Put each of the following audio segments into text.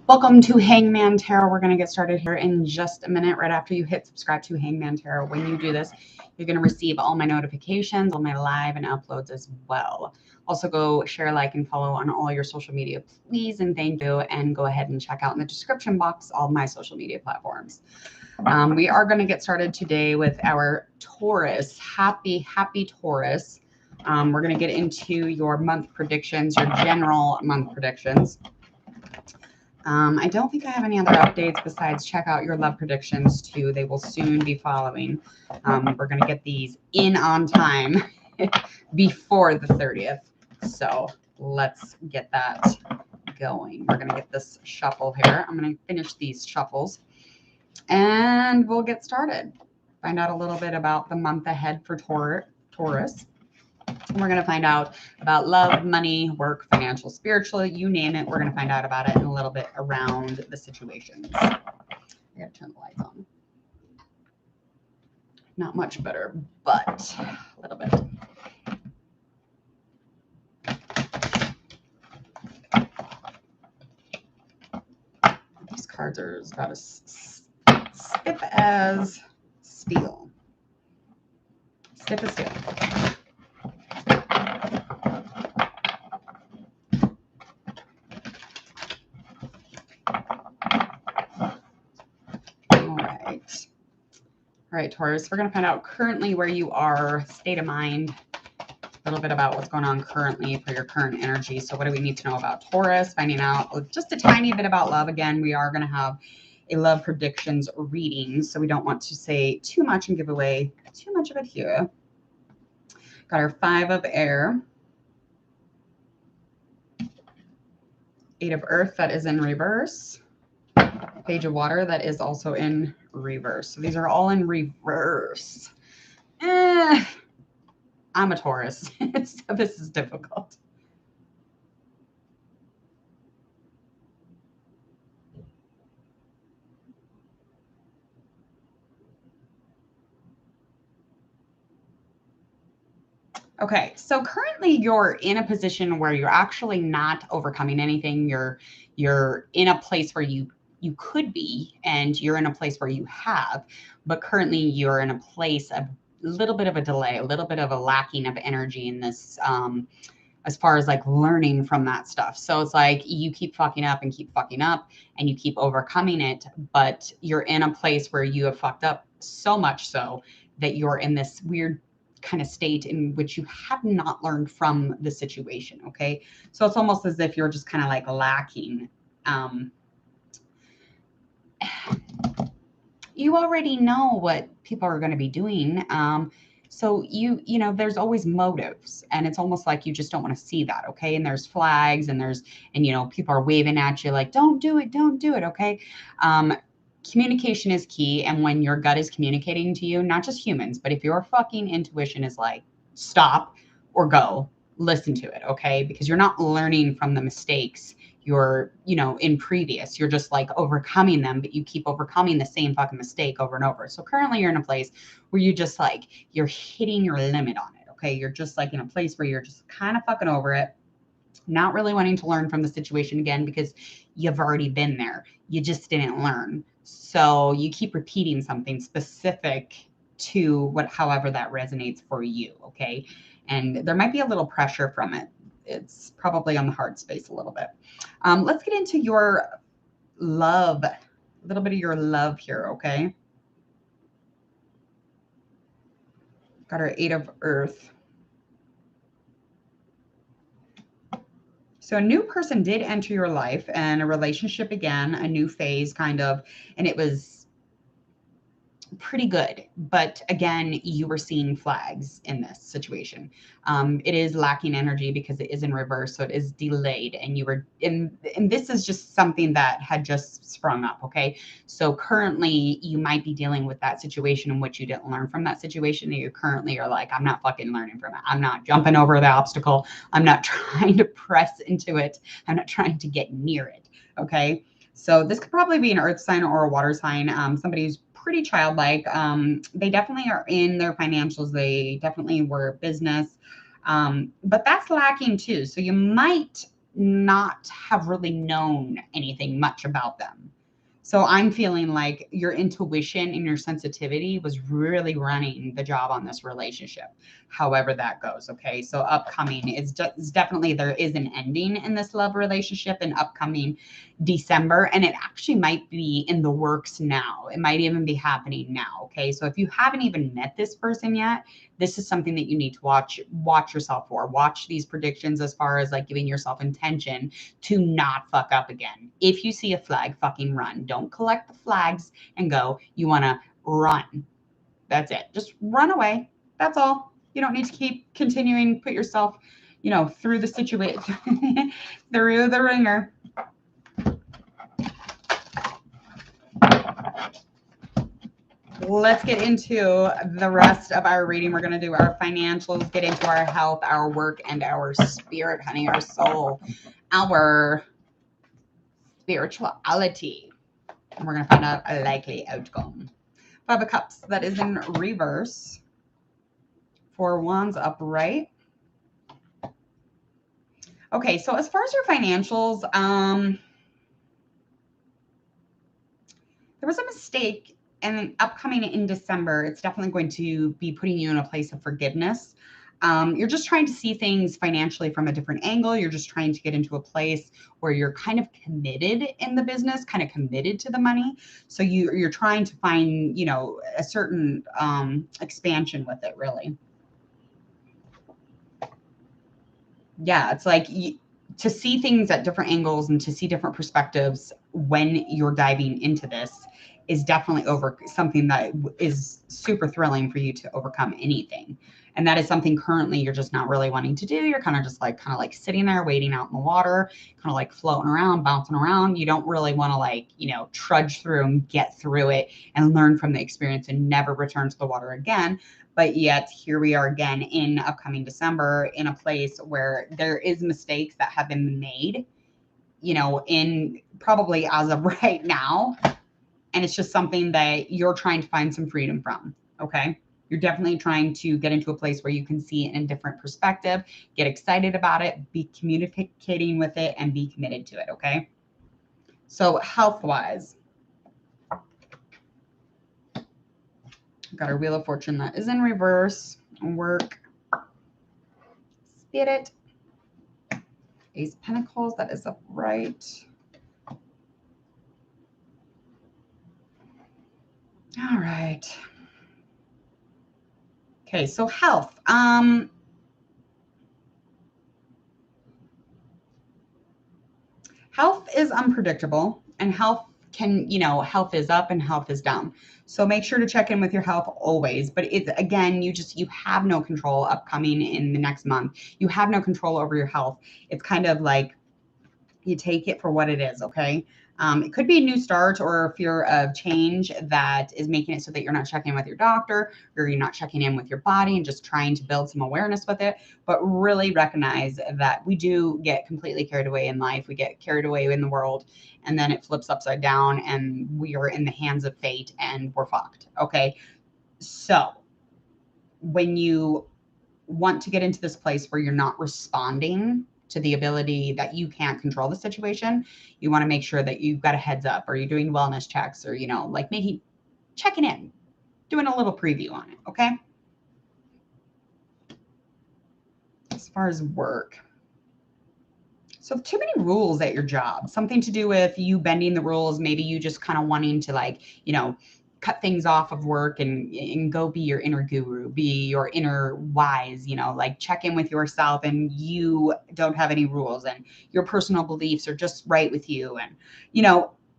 Welcome to Hangman Tarot. We're going to get started here in just a minute. Right after you hit subscribe to Hangman Tarot, when you do this, you're going to receive all my notifications, all my live and uploads as well. Also, go share, like, and follow on all your social media, please, and thank you. And go ahead and check out in the description box all my social media platforms. We are going to get started today with our Taurus. Happy Taurus. We're going to get into your month predictions, your general month predictions. I don't think I have any other updates besides check out your love predictions too. They will soon be following. We're going to get these in on time before the 30th. So let's get that going. We're going to get this shuffle here. I'm going to finish these shuffles and we'll get started. Find out a little bit about the month ahead for Taurus. And we're going to find out about love, money, work, financial, spiritual, you name it. We're going to find out about it in a little bit around the situations. I got to turn the lights on. Not much better, but a little bit. These cards are about as stiff as steel. Stiff as steel. All right, Taurus, we're going to find out currently where you are, state of mind, a little bit about what's going on currently for your current energy. So what do we need to know about Taurus? Finding out just a tiny bit about love. Again, we are going to have a love predictions reading, so we don't want to say too much and give away too much of it here. Got our 5 of air, 8 of earth, that is in reverse. Page of water, that is also in reverse. So these are all in reverse. I'm a Taurus, so this is difficult. Okay, so currently you're in a position where you're actually not overcoming anything. You're in a place where you could be, and you're in a place where you have, but currently you're in a place of a little bit of a delay, a little bit of a lacking of energy in this, as far as like learning from that stuff. So it's like you keep fucking up and keep fucking up and you keep overcoming it, but you're in a place where you have fucked up so much so that you're in this weird kind of state in which you have not learned from the situation. Okay. So it's almost as if you're just kind of like lacking, you already know what people are going to be doing. So you know, there's always motives, and it's almost like you just don't want to see that. Okay. And there's flags and you know, people are waving at you like, don't do it. Don't do it. Okay. Communication is key. And when your gut is communicating to you, not just humans, but if your fucking intuition is like, stop or go, listen to it. Okay. Because you're not learning from the mistakes you're, you know, in previous, you're just like overcoming them, but you keep overcoming the same fucking mistake over and over. So currently you're in a place where you just like, you're hitting your limit on it. Okay. You're just like in a place where you're just kind of fucking over it, not really wanting to learn from the situation again, because you've already been there. You just didn't learn. So you keep repeating something specific to what, however that resonates for you. Okay. And there might be a little pressure from it. It's probably on the hard space a little bit. Let's get into your love, a little bit of your love here. Okay. Got our 8 of earth. So a new person did enter your life, and a relationship began, a new phase kind of, and it was pretty good. But again, you were seeing flags in this situation. It is lacking energy because it is in reverse. So it is delayed, and you were in, and this is just something that had just sprung up. Okay. So currently you might be dealing with that situation in which you didn't learn from that situation. And you currently are like, I'm not fucking learning from it. I'm not jumping over the obstacle. I'm not trying to press into it. I'm not trying to get near it. Okay. So this could probably be an earth sign or a water sign. Somebody who's pretty childlike. They definitely are in their financials. They definitely were business. But that's lacking too. So you might not have really known anything much about them. So I'm feeling like your intuition and your sensitivity was really running the job on this relationship, however that goes. Okay. So upcoming is definitely, there is an ending in this love relationship in upcoming December. And it actually might be in the works now. It might even be happening now. Okay. So if you haven't even met this person yet, this is something that you need to watch yourself for. Watch these predictions as far as like giving yourself intention to not fuck up again. If you see a flag, fucking run. Don't collect the flags and go. You want to run. That's it. Just run away. That's all. You don't need to keep continuing, put yourself, through the situation, through the ringer. Let's get into the rest of our reading. We're going to do our financials, get into our health, our work, and our spirit, honey, our soul, our spirituality. And we're going to find out a likely outcome. 5 of Cups, that is in reverse. 4 Wands upright. Okay, so as far as your financials, there was a mistake. And upcoming in December, it's definitely going to be putting you in a place of forgiveness. You're just trying to see things financially from a different angle. You're just trying to get into a place where you're kind of committed in the business, kind of committed to the money. So you're trying to find, a certain expansion with it, really. Yeah, it's like to see things at different angles and to see different perspectives when you're diving into this is definitely something that is super thrilling for you to overcome anything. And that is something currently you're just not really wanting to do. You're kind of like sitting there waiting out in the water, kind of like floating around, bouncing around. You don't really want to trudge through and get through it and learn from the experience and never return to the water again. But yet here we are again in upcoming December in a place where there is mistakes that have been made, in probably as of right now. And it's just something that you're trying to find some freedom from. Okay. You're definitely trying to get into a place where you can see it in a different perspective, get excited about it, be communicating with it, and be committed to it. Okay. So health-wise, got our Wheel of Fortune that is in reverse. Work, spirit, Ace of Pentacles, that is upright. All right. Okay, so health. Health is unpredictable, and health health is up and health is down. So make sure to check in with your health always. But it's, again, you have no control upcoming in the next month. You have no control over your health. It's kind of like you take it for what it is, okay? It could be a new start or a fear of change that is making it so that you're not checking in with your doctor or you're not checking in with your body and just trying to build some awareness with it. But really recognize that we do get completely carried away in life. We get carried away in the world, and then it flips upside down and we are in the hands of fate and we're fucked, okay? So when you want to get into this place where you're not responding to the ability that you can't control the situation, you want to make sure that you've got a heads up, or you're doing wellness checks, or, like maybe checking in, doing a little preview on it. Okay. As far as work. So too many rules at your job, something to do with you bending the rules. Maybe you just kind of wanting to cut things off of work and go be your inner guru, be your inner wise, check in with yourself, and you don't have any rules and your personal beliefs are just right with you. And,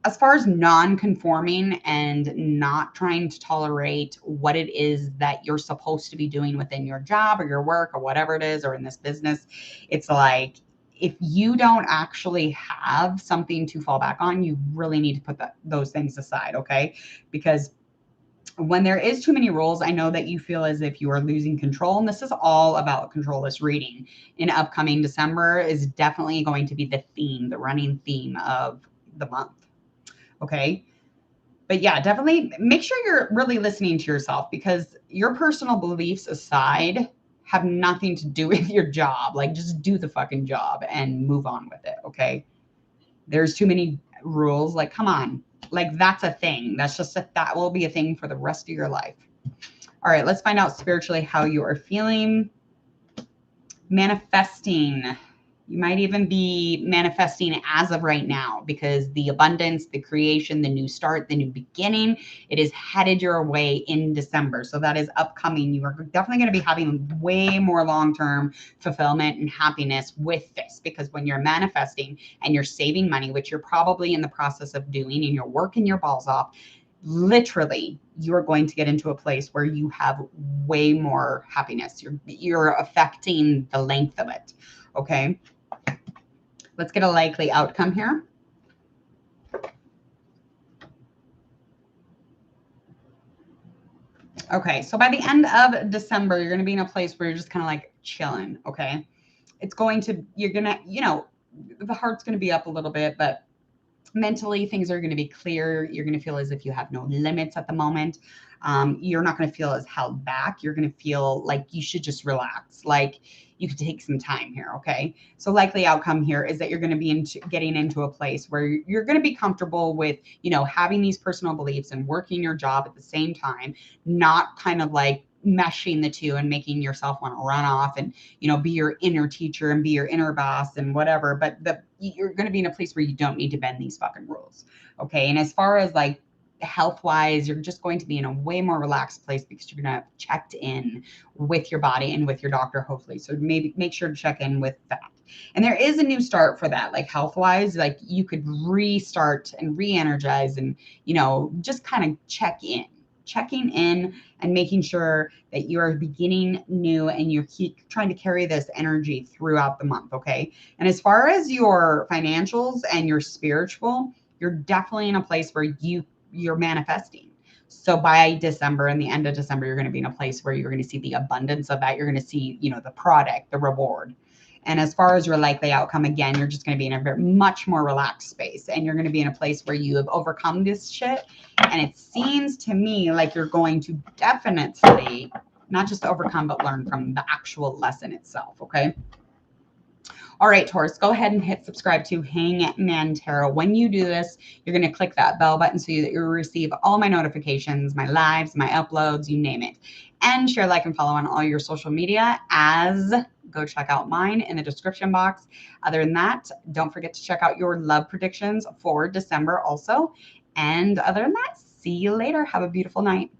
as far as non-conforming and not trying to tolerate what it is that you're supposed to be doing within your job or your work or whatever it is, or in this business, it's like, if you don't actually have something to fall back on, you really need to put those things aside, okay? Because when there is too many rules, I know that you feel as if you are losing control. And this is all about control. This reading in upcoming December is definitely going to be the theme, the running theme of the month, okay? But yeah, definitely make sure you're really listening to yourself, because your personal beliefs aside, have nothing to do with your job. Like, just do the fucking job and move on with it, okay? There's too many rules. Like, come on. Like, that's a thing. That's just that will be a thing for the rest of your life. All right, let's find out spiritually how you are feeling. Manifesting. You might even be manifesting as of right now, because the abundance, the creation, the new start, the new beginning, it is headed your way in December. So that is upcoming. You are definitely going to be having way more long-term fulfillment and happiness with this, because when you're manifesting and you're saving money, which you're probably in the process of doing, and you're working your balls off, literally you're going to get into a place where you have way more happiness. You're affecting the length of it. Okay. Let's get a likely outcome here. Okay, so by the end of December, you're going to be in a place where you're just kind of like chilling, okay? It's going to, you're going to, you know, the heart's going to be up a little bit, but mentally things are going to be clear. You're going to feel as if you have no limits at the moment. You're not going to feel as held back. You're going to feel like you should just relax. Like, you could take some time here. Okay. So likely outcome here is that you're going to be getting into a place where you're going to be comfortable with, you know, having these personal beliefs and working your job at the same time, not kind of like meshing the two and making yourself want to run off and, you know, be your inner teacher and be your inner boss and whatever. But you're going to be in a place where you don't need to bend these fucking rules. Okay. And as far as like health wise, you're just going to be in a way more relaxed place, because you're going to have checked in with your body and with your doctor, hopefully. So maybe make sure to check in with that. And there is a new start for that, like health wise, like you could restart and re-energize and, you know, just kind of checking in and making sure that you are beginning new, and you keep trying to carry this energy throughout the month. Okay. And as far as your financials and your spiritual, you're definitely in a place where you're manifesting. So by December and the end of December, you're going to be in a place where you're going to see the abundance of that. You're going to see, you know, the product, the reward. And as far as your likely outcome, again, you're just going to be in a much more relaxed space, and you're going to be in a place where you have overcome this shit. And it seems to me like you're going to definitely not just overcome, but learn from the actual lesson itself. Okay. All right, Taurus, go ahead and hit subscribe to Hangman Tarot. When you do this, you're going to click that bell button so that you receive all my notifications, my lives, my uploads, you name it. And share, like, and follow on all your social media. Go check out mine in the description box. Other than that, don't forget to check out your love predictions for December also. And other than that, see you later. Have a beautiful night.